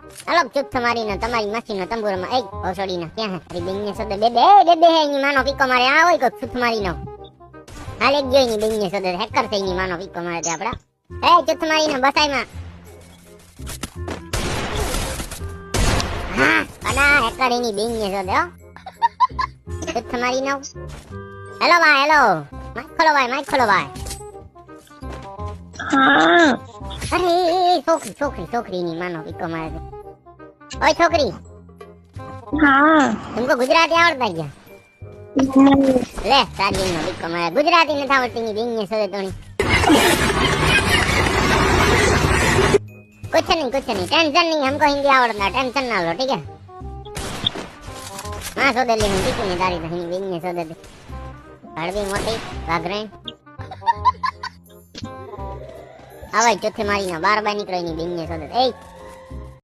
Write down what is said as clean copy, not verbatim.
चलो चुप तुम्हारी ना तुम्हारी मस्ती ना तंबूर में एक भोसड़ी ना क्या है तेरी बिंग ने सदे बे बे है नी मानो पीको मारे आ होय को चुप तुम्हारी नो हाल एक जो नी बिंग ने सदे हैकर से नी मानो पीको मारे ते आपड़ा ए चुप तुम्हारी ना बसाई में हां अना हैकर नी बिंग ने सदे हो चुप तुम्हारी नो हेलो माइक खोलो भाई हाँ अरे छोकरी नी मानो पीको मारे ते ओए छोकरी हाँ तुमको गुजराती आवड़ता क्या नहीं ले साजी नो पीको मारे गुजराती न आवड़ती नी बिंग ने सदे तोनी कुछ नहीं टेंशन नहीं हमको हिंदी आवड़ता टेंशन ना लो ठीक है हां सो दे ले हिंदी की तारी नहीं बिंग ने सदे दे हड़वी मोटी भागरे आवाज चौथे मारी ना बार बार निकलो नी बिंग ने सदे ए